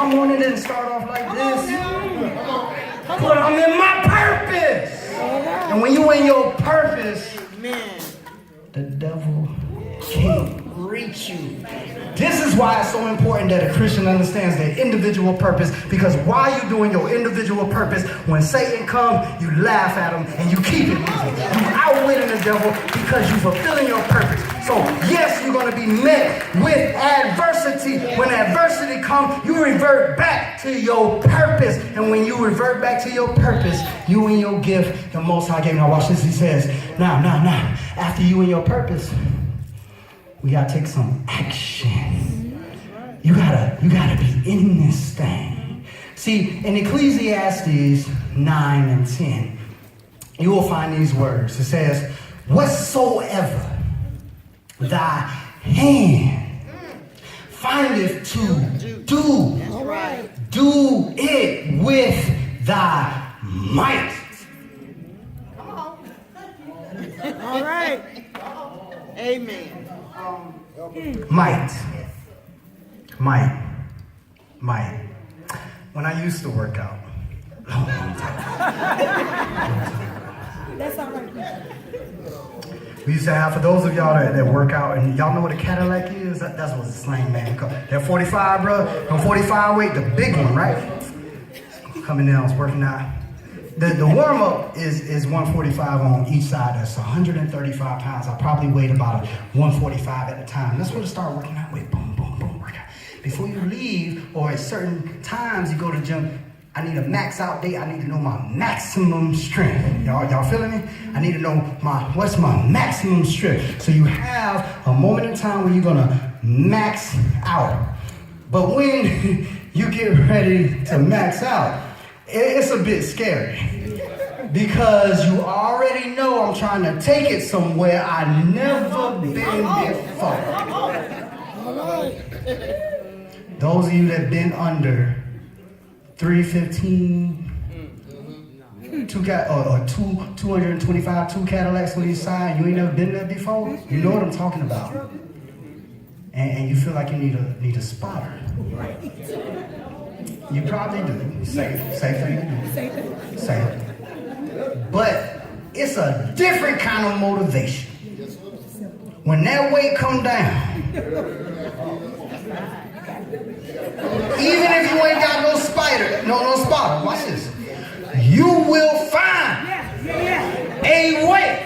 come on, it didn't start off like this. But I'm in my purpose. And when you in your purpose, the devil can't reach you. This is why it's so important that a Christian understands their individual purpose, because while you're doing your individual purpose, when Satan comes, you laugh at him and you keep it moving. You outwitting the devil because you're fulfilling your purpose. So yes, you're going to be met with adversity. When adversity comes, you revert back to your purpose. And when you revert back to your purpose, you and your gift, the Most High gave. Now watch this, he says, now, after you and your purpose, we gotta take some action. You gotta be in this thing. See, in Ecclesiastes 9 and 10, you will find these words. It says, whatsoever thy hand findeth to do, do it with thy might. All right. Amen. Might. When I used to work out, That's all right. we used to have, for those of y'all that work out, and y'all know what a Cadillac is? That's what the slang man called. That 45, bro, from 45 weight, the big one, right? Coming down, I was working out. The warm-up is 145 on each side. That's 135 pounds. I probably weighed about 145 at the time. That's what I started working out with. Boom, boom, boom, workout. Before you leave, or at certain times you go to the gym, I need a max out date. I need to know my maximum strength. Y'all feeling me? I need to know what's my maximum strength. So you have a moment in time where you're gonna max out. But when you get ready to max out, it's a bit scary, because you already know I'm trying to take it somewhere I've never been before. Those of you that been under 315, 225, two Cadillacs on each side, you ain't never been there before, you know what I'm talking about. And you feel like you need a spotter. You probably do. Safe thing to do. Safe. But it's a different kind of motivation. When that weight come down, even if you ain't got no spotter, watch this. You will find a way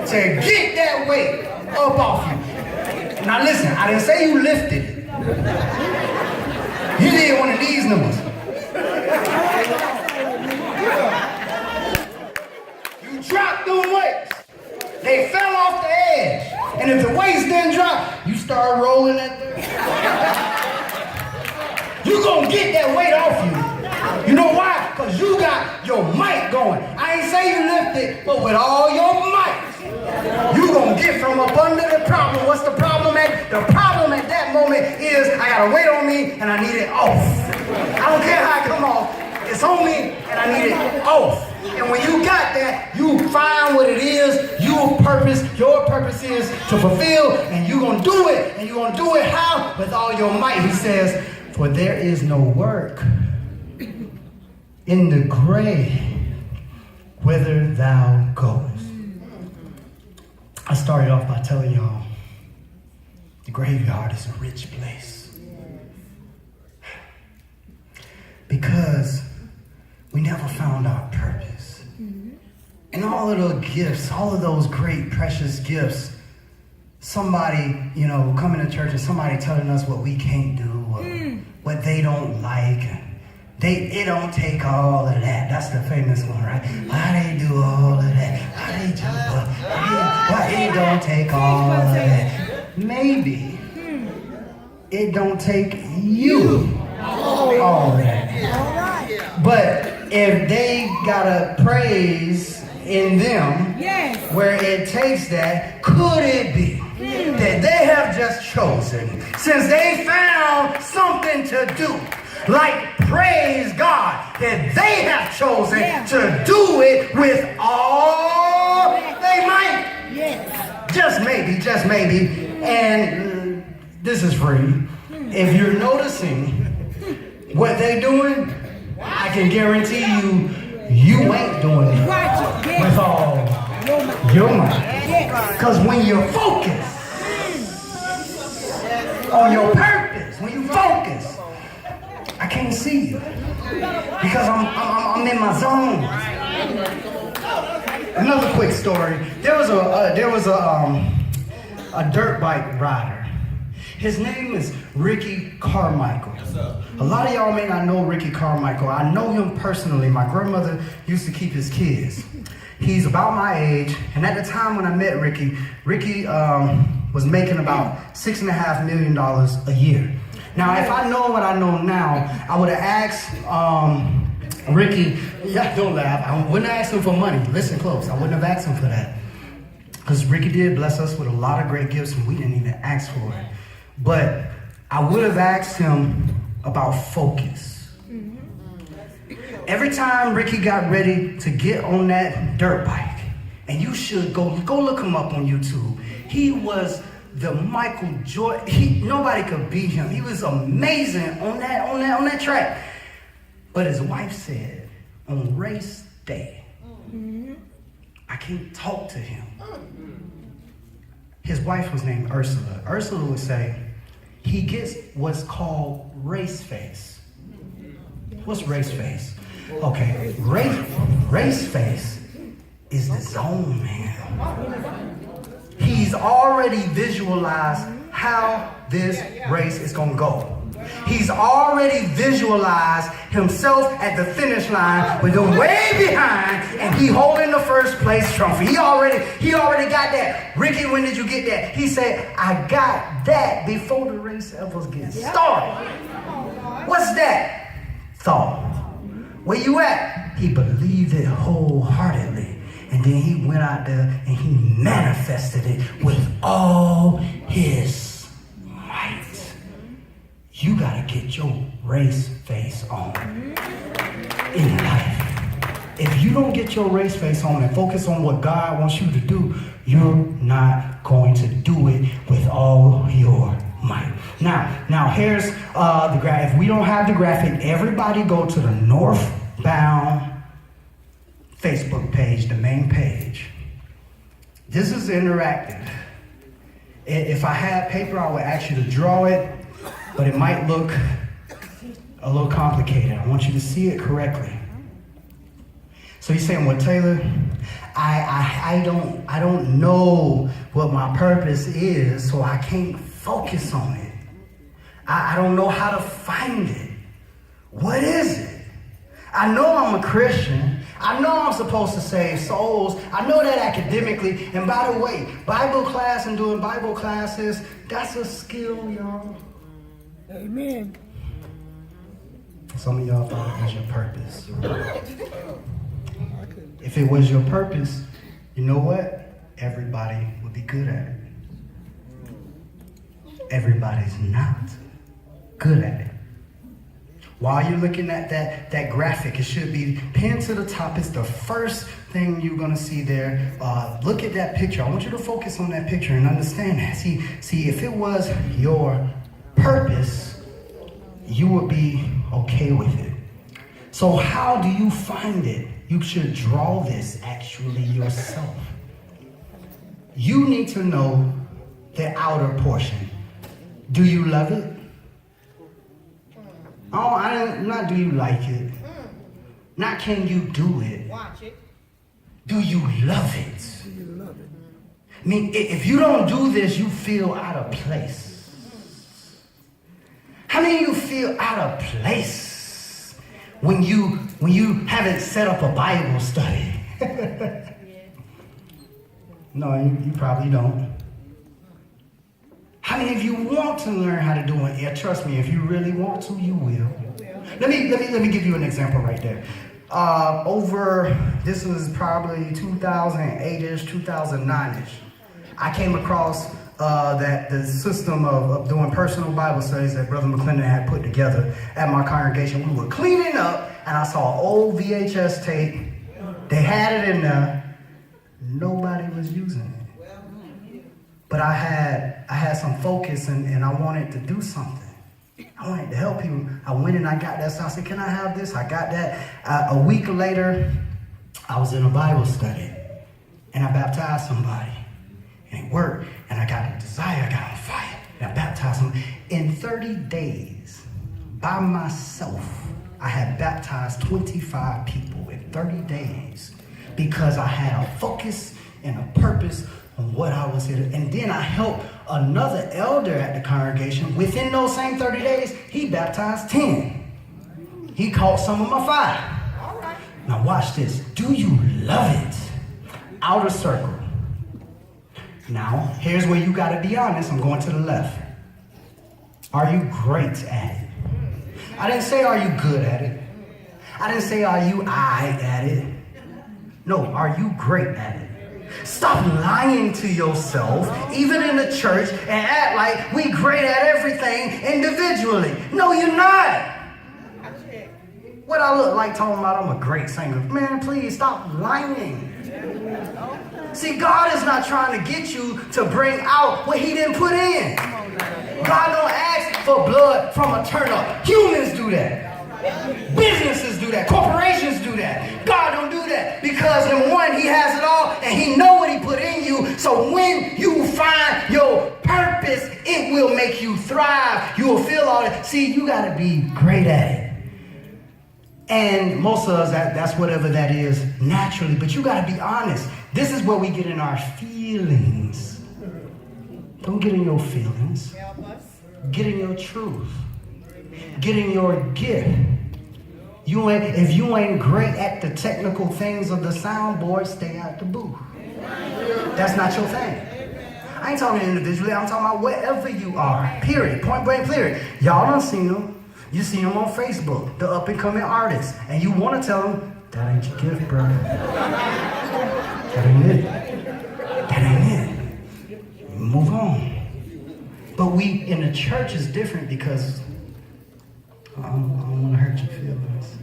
to get that weight up off you. Now listen, I didn't say you lifted it. You did one of these numbers. You dropped them weights. They fell off the edge. And if the weights didn't drop, you start rolling that thing. You're going to get that weight off you. You know why? Because you got your might going. I ain't say you lift it, but with all your might, you're going to get from up under the problem. What's the problem at? The problem at that moment is I got a weight on me and I need it off. I don't care how it come off. It's on me and I need it off. And when you got that, you find what it is, your purpose is to fulfill, and you're going to do it. And you're going to do it how? With all your might. He says, for there is no work in the grave whither thou goest. I started off by telling y'all the graveyard is a rich place. Because we never found our purpose. And all of the gifts, all of those great, precious gifts, somebody, coming to church and somebody telling us what we can't do, or what they don't like. It don't take all of that. That's the famous one, right? Why they do all of that? Why they do why it don't take all of that? Maybe it don't take you all of that. But if they got a praise in them where it takes that, could it be that they have just chosen, since they found something to do, like praise God, that they have chosen to do it with all they might? Just maybe. And this is free. If you're noticing, What they doing, I can guarantee you, you ain't doing it with all your might. Because when you're focused on your purpose, when you focus, I can't see you because I'm in my zone. Another quick story. There was a dirt bike rider. His name is Ricky Carmichael. A lot of y'all may not know Ricky Carmichael. I know him personally. My grandmother used to keep his kids. He's about my age, and at the time when I met Ricky was making about $6.5 million a year. Now, if I know what I know now, I would have asked Ricky, yeah, don't laugh, I wouldn't have asked him for money. Listen close, I wouldn't have asked him for that. Because Ricky did bless us with a lot of great gifts, and we didn't even ask for it. But I would have asked him about focus. Every time Ricky got ready to get on that dirt bike, and you should go look him up on YouTube. He was the Michael Jordan. Nobody could beat him. He was amazing on that track. But his wife said on race day, I can't talk to him. His wife was named Ursula. Ursula would say, he gets what's called race face. What's race face? Okay, race face is the zone, man. He's already visualized how this race is gonna go. He's already visualized himself at the finish line with him way behind and he holding the first place trophy. He already got that. Ricky, when did you get that? He said, I got that before the race ever gets started. What's that? Thought. Where you at? He believed it wholeheartedly. And then he went out there and he manifested it with all his might. You gotta get your race face on in life. If you don't get your race face on and focus on what God wants you to do, you're not going to do it with all your might. Now here's the graphic. If we don't have the graphic, everybody go to the Northbound Facebook page, the main page. This is interactive. If I had paper, I would ask you to draw it, but it might look a little complicated. I want you to see it correctly. So he's saying, well, Taylor, I don't know what my purpose is, so I can't focus on it. I don't know how to find it. What is it? I know I'm a Christian. I know I'm supposed to save souls. I know that academically. And by the way, Bible class and doing Bible classes, that's a skill, y'all. Amen. Some of y'all thought it was your purpose. If it was your purpose, you know what? Everybody would be good at it. Everybody's not good at it. While you're looking at that graphic, it should be pinned to the top. It's the first thing you're going to see there. Look at that picture. I want you to focus on that picture and understand that. See, if it was your purpose, you would be okay with it. So how do you find it? You should draw this actually yourself. You need to know the outer portion. Do you love it? Oh, not do you like it? Not can you do it? Watch it. Do you love it? Do you love it? I mean, if you don't do this, you feel out of place. How many of you feel out of place when you haven't set up a Bible study? No, you probably don't. How many of you want to learn how to do it? Yeah, trust me, if you really want to, you will. Let me give you an example right there. This was probably 2008-ish, 2009-ish. I came across the system of doing personal Bible studies that Brother McClendon had put together at my congregation. We were cleaning up, and I saw old VHS tape. They had it in there. Nobody was using it. But I had some focus and I wanted to do something. I wanted to help people. I went and I got that. So I said, can I have this? I got that. A week later, I was in a Bible study and I baptized somebody. And it worked. And I got a desire. I got on fire. And I baptized them. In 30 days, by myself, I had baptized 25 people in 30 days because I had a focus and a purpose on what I was here to. And then I helped another elder at the congregation. Within those same 30 days, he baptized 10. He caught some of my fire. All right. Now watch this. Do you love it? Outer circle. Now, here's where you got to be honest. I'm going to the left. Are you great at it? I didn't say are you good at it. I didn't say are you at it. No, are you great at it? Stop lying to yourself, even in the church, and act like we great at everything individually. No, you're not. What I look like talking about I'm a great singer. Man, please stop lying. See, God is not trying to get you to bring out what he didn't put in. God don't ask for blood from a turnip. Humans do that. Businesses do that. Corporations do that. God don't do that because number one, he has it all and he know what he put in you. So when you find your purpose, it will make you thrive. You will feel all that. See, you got to be great at it. And most of us, that's whatever that is naturally. But you got to be honest. This is where we get in our feelings. Don't get in your feelings. Get in your truth. Get in your gift. If you ain't great at the technical things of the soundboard, stay out the booth. That's not your thing. I ain't talking individually. I'm talking about wherever you are. Period. Point blank, period. Y'all done seen them. You see them on Facebook, the up-and-coming artists. And you want to tell them, that ain't your gift, bro. That ain't it. That ain't it. Move on. But we in the church is different because I don't want to hurt your feelings.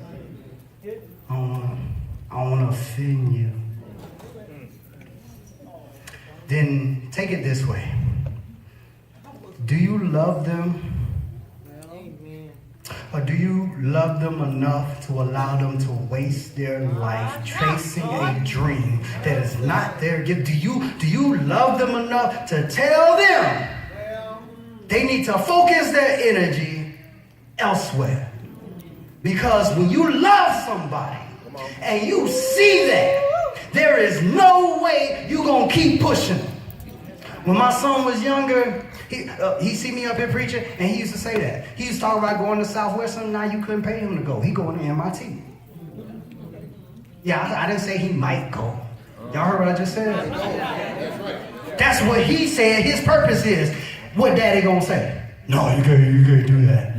I don't want to offend you. Then take it this way. Do you love them? Or do you love them enough to allow them to waste their life chasing a dream that is not their gift? Do you love them enough to tell them they need to focus their energy elsewhere? Because when you love somebody and you see that, there is no way you're going to keep pushing them. When my son was younger, he see me up here preaching, and he used to say that. He used to talk about going to Southwestern, now you couldn't pay him to go. He going to MIT. Yeah, I didn't say he might go. Y'all heard what I just said? That's what he said his purpose is. What daddy gonna say? No, you can't do that.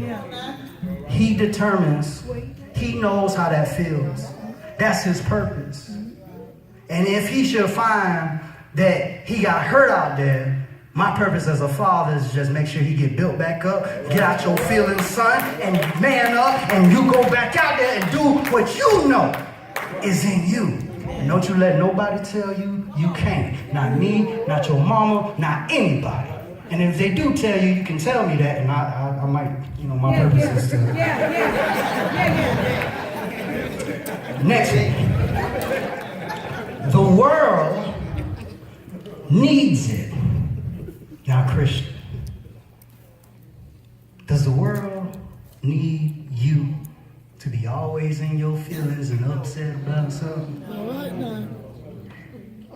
He determines, he knows how that feels. That's his purpose. And if he should find that he got hurt out there, my purpose as a father is just make sure he get built back up, get out your feelings, son, and man up, and you go back out there and do what you know is in you. And don't you let nobody tell you you can't. Not me, not your mama, not anybody. And if they do tell you, you can tell me that, and I might, my purpose is to. Next one. The world needs it. Now, Christian, does the world need you to be always in your feelings and upset about something?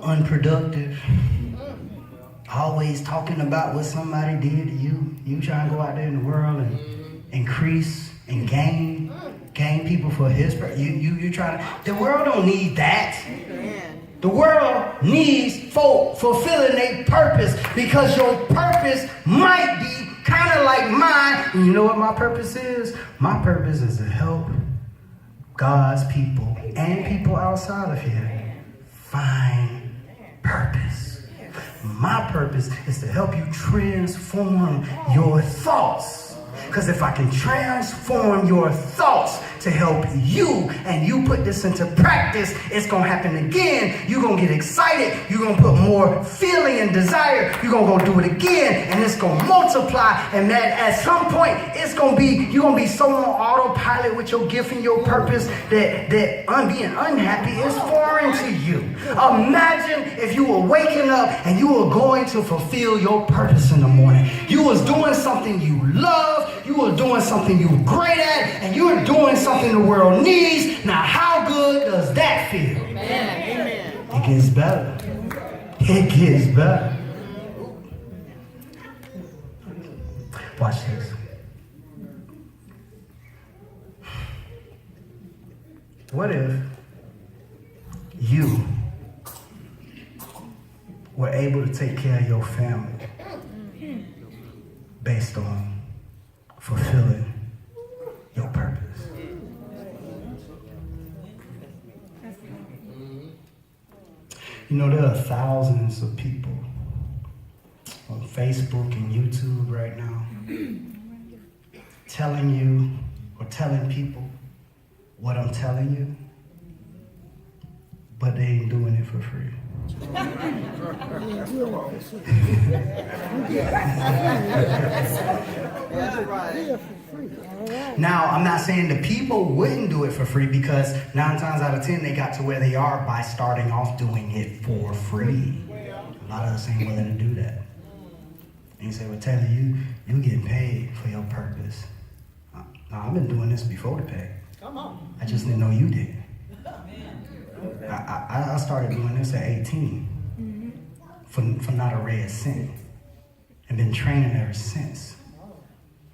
Unproductive? Always talking about what somebody did to you? You trying to go out there in the world and increase and gain people for his purpose? You trying to... The world don't need that. The world needs folk fulfilling their purpose, because your purpose might be kind of like mine. And you know what my purpose is? My purpose is to help God's people and people outside of here find purpose. My purpose is to help you transform your thoughts. Because if I can transform your thoughts, to help you, and you put this into practice, it's going to happen again. You're going to get excited. You're going to put more feeling and desire. You're going to go do it again, and it's going to multiply. And that at some point, it's going to be, you're going to be so on autopilot with your gift and your purpose that being unhappy is foreign to you. Imagine if you were waking up and you were going to fulfill your purpose in the morning. You was doing something you love. You were doing something you were great at, and you were doing something the world needs. Now, how good does that feel? Amen. It gets better. It gets better. Watch this. What if you were able to take care of your family based on fulfilling your purpose? You know, there are thousands of people on Facebook and YouTube right now telling you or telling people what I'm telling you, but they ain't doing it for free. Now, I'm not saying the people wouldn't do it for free, because 9 times out of 10 they got to where they are by starting off doing it for free. A lot of us ain't willing to do that. And you say, well, Taylor, you getting paid for your purpose. No, I've been doing this before the pay. Come on. I just didn't know you did. I started doing this at 18 for not a ray of sin, and been training ever since.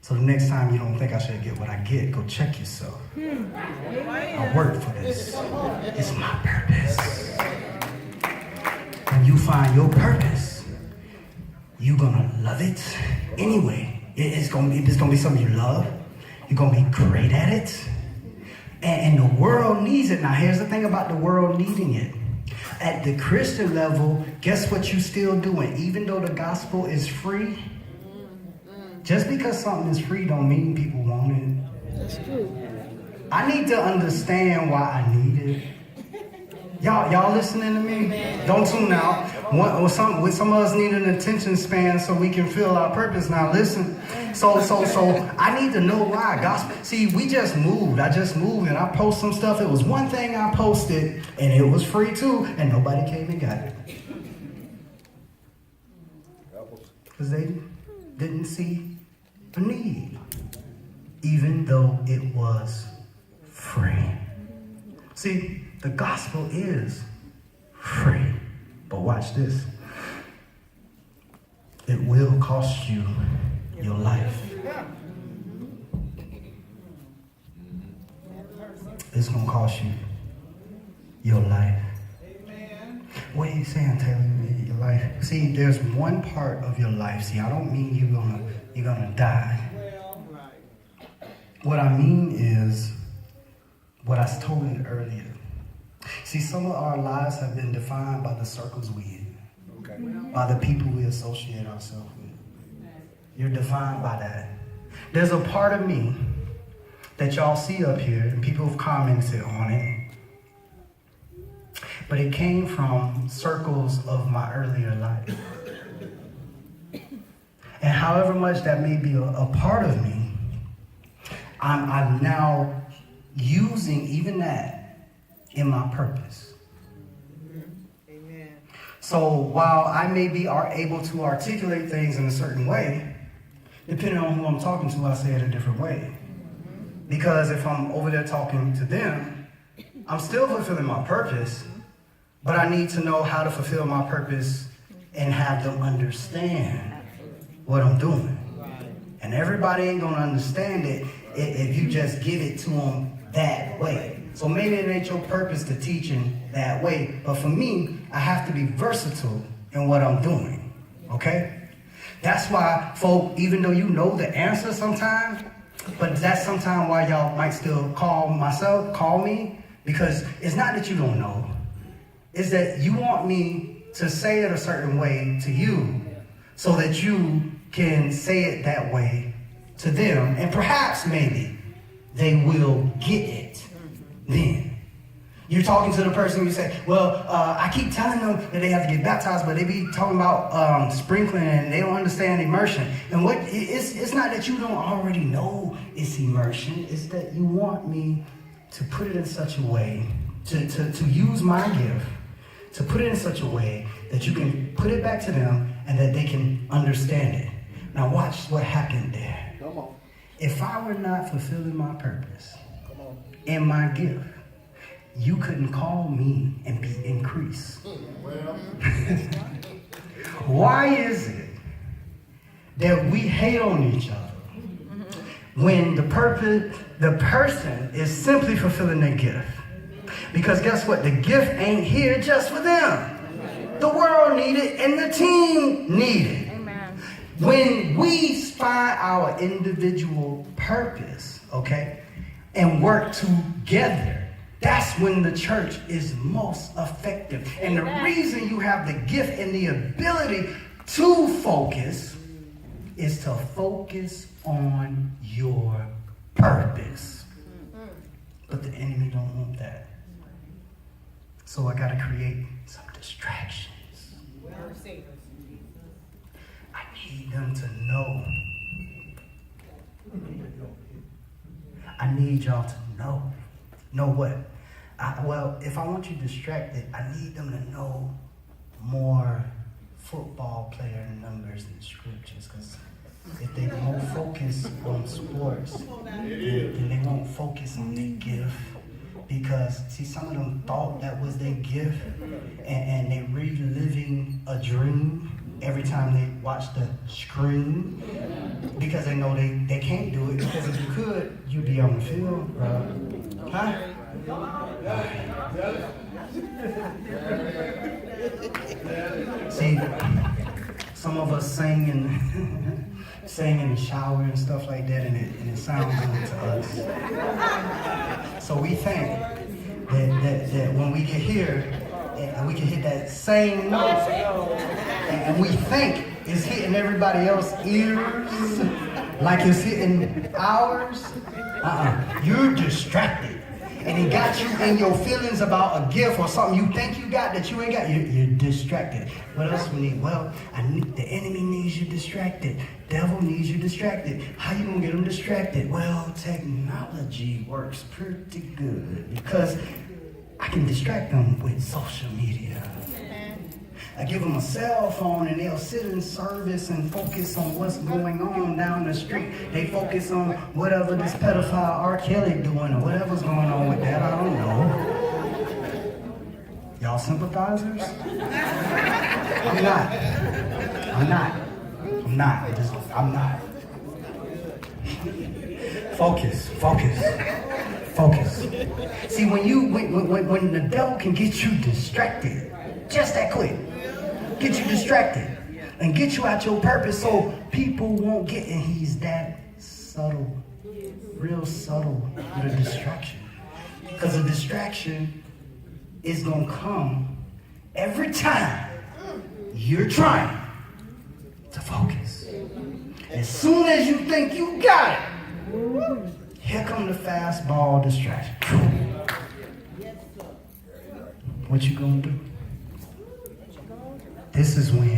So the next time you don't think I should get what I get, go check yourself. I work for this. It's my purpose. When you find your purpose, you're gonna love it anyway. It's gonna be something you love. You're gonna be great at it. And the world needs it. Now, here's the thing about the world needing it. At the Christian level, guess what you're still doing? Even though the gospel is free, just because something is free don't mean people want it. That's true. I need to understand why I need it. Y'all listening to me? Don't tune out. Some of us need an attention span so we can feel our purpose. Now listen. So I need to know why. Gospel. See, we just moved. I just moved and I post some stuff. It was one thing I posted and it was free too, and nobody came and got it. Because they didn't see the need, even though it was free. See, the gospel is free, but watch this. It will cost you your life. It's going to cost you your life. What are you saying, Taylor? Your life? See, there's one part of your life. See, I don't mean you're gonna die. What I mean is what I told you earlier. See, some of our lives have been defined by the circles we in, by the people we associate ourselves with. You're defined by that. There's a part of me that y'all see up here, and people have commented on it, but it came from circles of my earlier life. And however much that may be a part of me, I'm now using even that in my purpose. Amen. So while I may be able to articulate things in a certain way, depending on who I'm talking to, I say it a different way. Because if I'm over there talking to them, I'm still fulfilling my purpose, but I need to know how to fulfill my purpose and have them understand what I'm doing. And everybody ain't gonna understand it if you just give it to them that way. So maybe it ain't your purpose to teach them that way, but for me, I have to be versatile in what I'm doing, okay? That's why, folk, even though you know the answer sometimes, but that's sometimes why y'all might still call me, because it's not that you don't know. It's that you want me to say it a certain way to you so that you can say it that way to them. And perhaps maybe they will get it then. You're talking to the person, you say, well, I keep telling them that they have to get baptized, but they be talking about sprinkling and they don't understand immersion. And what it's not that you don't already know it's immersion, it's that you want me to put it in such a way, to use my gift, to put it in such a way that you can put it back to them and that they can understand it. Now watch what happened there. Come on. If I were not fulfilling my purpose and my gift, you couldn't call me and be increased. Why is it that we hate on each other when the person is simply fulfilling their gift? Because guess what? The gift ain't here just for them. The world need it and the team need it. Amen. When we find our individual purpose, okay, and work together, that's when the church is most effective. And the reason you have the gift and the ability to focus is to focus on your purpose. But the enemy don't want that. So I got to create some distractions. I need them to know. I need y'all to know. Know what? Well, if I want you distracted, I need them to know more football player numbers and scriptures. Because if they won't focus on sports, then they won't focus on their gift. Because, see, some of them thought that was their gift, and they reliving a dream every time they watch the screen, because they know they can't do it. Because if you could, you'd be on the field, bro. Huh? See, some of us sing in the shower and stuff like that, and it sounds good to us. So we think that when we get here, and we can hit that same note, and we think it's hitting everybody else's ears like it's hitting ours. You're distracted. And he got you in your feelings about a gift or something you think you got that you ain't got. You're distracted. What else we need? Well, the enemy needs you distracted. Devil needs you distracted. How you gonna get them distracted? Well, technology works pretty good because I can distract them with social media. I give them a cell phone and they'll sit in service and focus on what's going on down the street. They focus on whatever this pedophile R. Kelly doing or whatever's going on with that. I don't know. Y'all sympathizers? I'm not. Focus. See, when the devil can get you distracted, just that quick, get you distracted and get you out your purpose so people won't get, and he's that subtle, real subtle with a distraction. Because a distraction is going to come every time you're trying to focus. As soon as you think you got it, here come the fastball distraction. What you gonna do? This is when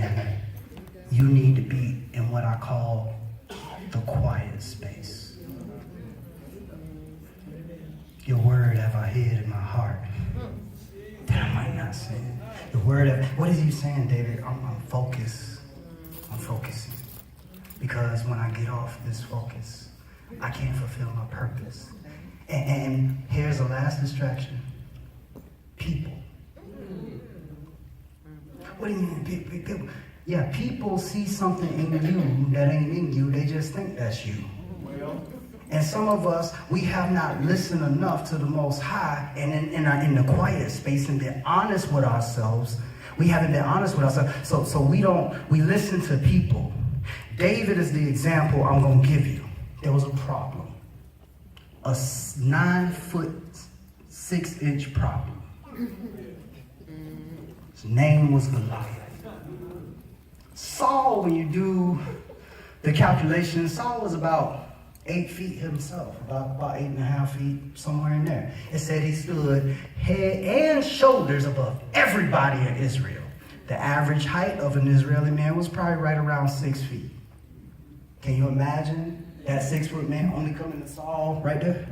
you need to be in what I call the quiet space. Your word have I hid in my heart that I might not sin. The word of, what is he saying, David? I'm focused. I'm focusing. Because when I get off this focus, I can't fulfill my purpose. And here's the last distraction. People. What do you mean, people? Yeah, people see something in you that ain't in you. They just think that's you. And some of us, we have not listened enough to the Most High and in the quiet space and been honest with ourselves. We haven't been honest with ourselves. So we listen to people. David is the example I'm going to give you. There was a problem. A 9'6" problem. His name was Goliath. Saul, when you do the calculations, Saul was about 8 feet himself, about 8.5 feet, somewhere in there. It said he stood head and shoulders above everybody in Israel. The average height of an Israeli man was probably right around 6 feet. Can you imagine that 6-foot man only coming to Saul right there?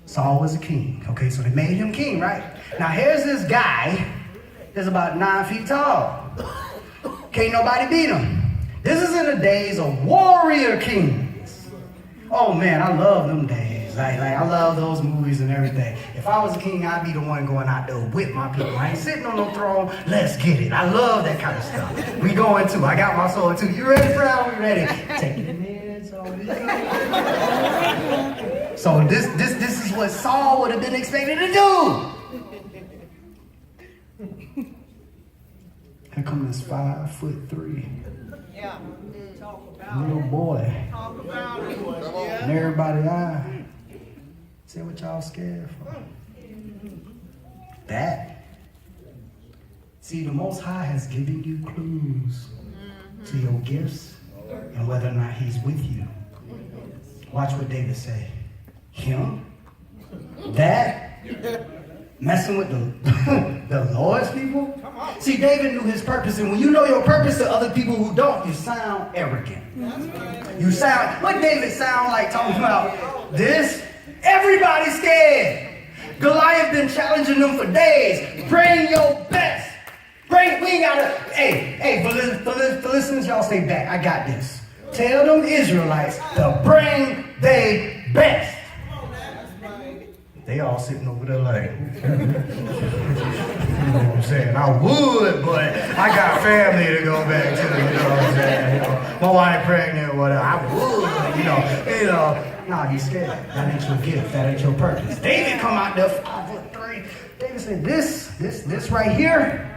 Saul was a king. Okay, so they made him king, right? Now here's this guy that's about 9 feet tall. Can't nobody beat him. This is in the days of warrior kings. Oh man, I love them days. Like I love those movies and everything. If I was a king, I'd be the one going out there with my people. I ain't sitting on no throne. Let's get it. I love that kind of stuff. We going too. I got my sword too. You ready, Fred? We ready? Take your meds on. So this is what Saul would have been expected to do. Here comes this 5'3" little boy. And everybody say what y'all scared for. That. See, the Most High has given you clues to your gifts and whether or not he's with you. Watch what David say. Him? That? Messing with the Lord's people? See, David knew his purpose, and when you know your purpose to other people who don't, you sound arrogant. You sound, what David sound like talking about this? Everybody's scared. Goliath been challenging them for days. Bring your best. We ain't gotta, hey, Philistines, y'all stay back. I got this. Tell them Israelites to bring their best. They all sitting over there like, you know what I'm saying? I would, but I got family to go back to, you know what I'm saying? You know, my wife pregnant or whatever. I would, you know. Nah, you scared. That ain't your gift. That ain't your purpose. David come out there 5'3". David said, this right here.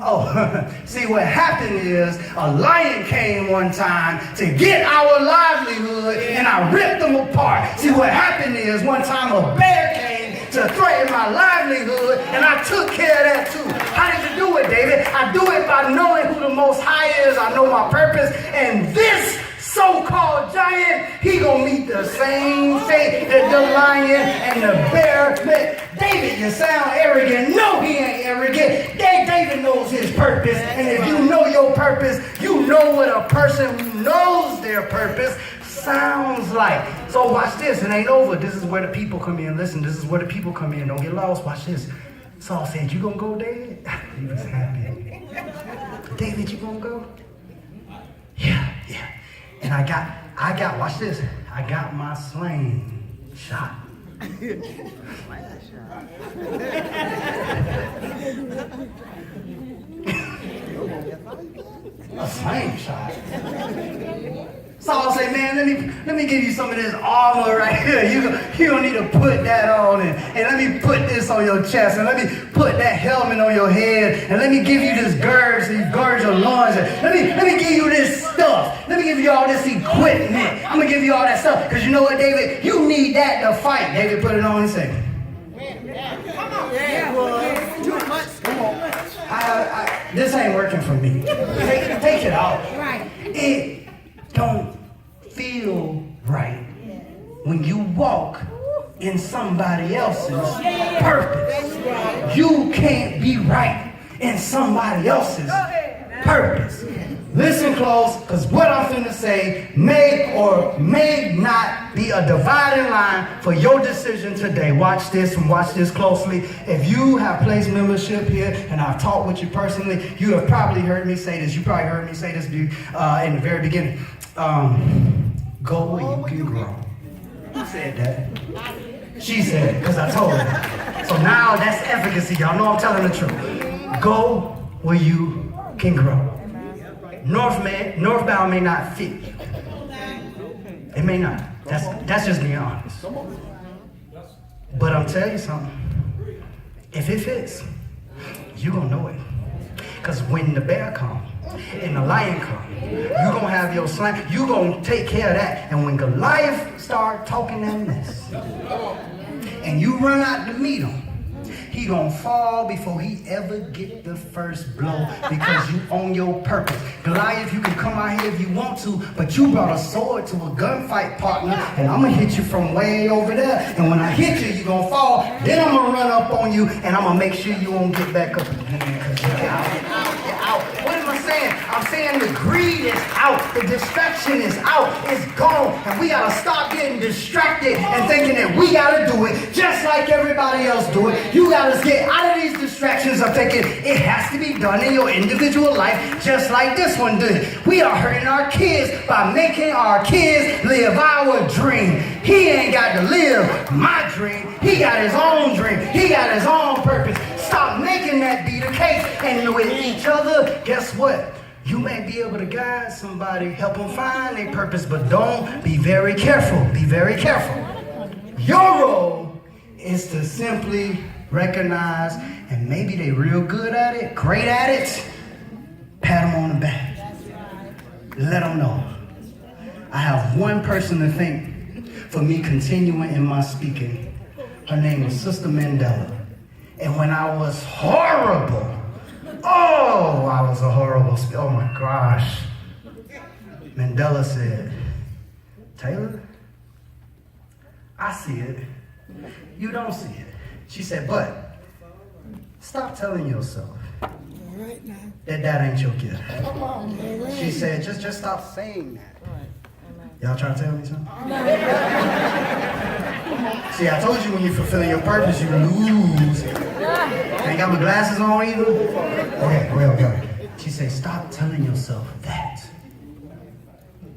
Oh, see what happened is a lion came one time to get our livelihood and I ripped them apart. See what happened is one time a bear came to threaten my livelihood and I took care of that too. How did you do it, David? I do it by knowing who the Most High is. I know my purpose, and this so-called giant, he gonna meet the same fate that the lion and the bear met. David, you sound arrogant. No, he ain't arrogant. David knows his purpose, and if you know your purpose, you know what a person who knows their purpose sounds like. So watch this, it ain't over. This is where the people come in. Listen, this is where the people come in. Don't get lost. Watch this. Saul said, you gonna go, David? He was happy. David, you gonna go? Yeah. And I got, watch this, I got my sling shot. A sling shot. Saul say, man, let me give you some of this armor right here. You don't need to put that on, and let me put this on your chest, and let me put that helmet on your head, and let me give you this gird so you gird your loins, and let me give you this stuff. Let me give you all this equipment. I'm gonna give you all that stuff, because you know what, David? You need that to fight. David put it on and said, come on. Too much. Come on. This ain't working for me. Take it off. Right. It don't feel right when you walk in somebody else's purpose. You can't be right in somebody else's purpose. Listen close, because what I'm finna say may or may not be a dividing line for your decision today. Watch this and watch this closely. If you have place membership here and I've talked with you personally, you have probably heard me say this. You probably heard me say this in the very beginning. Go where you can grow. Who said that? She said it, because I told her. So now that's efficacy. Y'all know I'm telling the truth. Go where you can grow. Northbound may not fit you. It may not. That's just being honest. But I'm telling you something. If it fits, you're going to know it. Because when the bear comes and the lion comes, you're going to have your slang. You're going to take care of that. And when Goliath start talking that mess, and you run out to meet him, he gonna fall before he ever get the first blow because you own your purpose. Goliath, you can come out here if you want to, but you brought a sword to a gunfight, partner, and I'm gonna hit you from way over there. And when I hit you, you gonna fall. Then I'm gonna run up on you, and I'm gonna make sure you won't get back up again because you're out. You're out. What am I saying? I'm saying the greed is out. The distraction is out. It's gone. And we gotta stop getting distracted and thinking that we gotta do it just like everybody else do it. You gotta get out of these distractions of thinking it has to be done in your individual life just like this one did. We are hurting our kids by making our kids live our dream. He ain't got to live my dream. He got his own dream. He got his own purpose. Stop making that be the case. And with each other, guess what? You may be able to guide somebody, help them find their purpose, but don't. Be very careful. Be very careful. Your role is to simply recognize, and maybe they real good at it, great at it, pat them on the back. Let them know. I have one person to thank for me continuing in my speaking. Her name was Sister Mandela. And when I was horrible, I was a horrible speaker. Oh my gosh. Mandela said, Taylor, I see it. You don't see it. She said, but stop telling yourself that ain't your gift. She said, just stop saying that. Y'all trying to tell me something? See, I told you when you're fulfilling your purpose, you lose. Ain't got my glasses on either? Okay. She said, stop telling yourself that.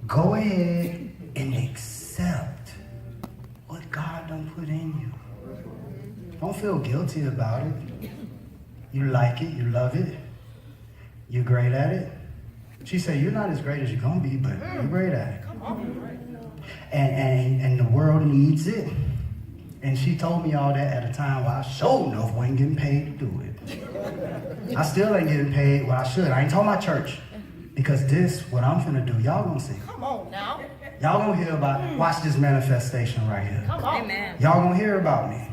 Go ahead and accept what God done put in you. Don't feel guilty about it. You like it, you love it. You're great at it. She said, you're not as great as you're gonna be, but you're great at it. And the world needs it. And she told me all that at a time where I sure enough wasn't getting paid to do it. I still ain't getting paid what I should. I ain't talking about church. Because this, what I'm finna do, y'all gonna see. Come on now. Y'all gonna hear about, watch this manifestation right here. Amen. Y'all gonna hear about me.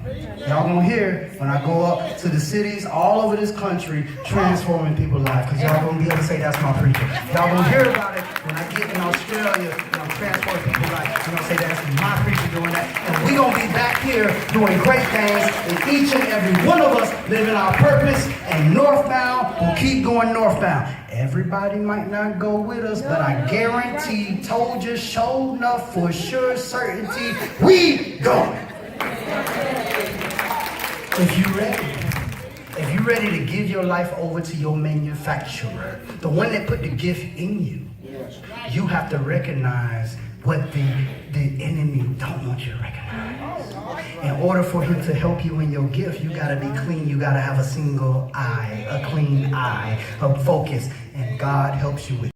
Y'all gonna hear when I go up to the cities all over this country transforming people's lives. Because y'all gonna be able to say that's my preacher. Y'all gonna hear about it when I get in Australia and I'm transforming people's lives. You're gonna say that's my preacher doing that. And we gonna be back here doing great things. And each and every one of us living our purpose. And Northbound will keep going northbound. Everybody might not go with us, but I guarantee, told you, showed enough for sure certainty, we going. If you ready to give your life over to your manufacturer, the one that put the gift in you, you have to recognize what the enemy don't want you to recognize. In order for him to help you in your gift, you gotta be clean. You gotta have a single eye, a clean eye, a focus, and God helps you with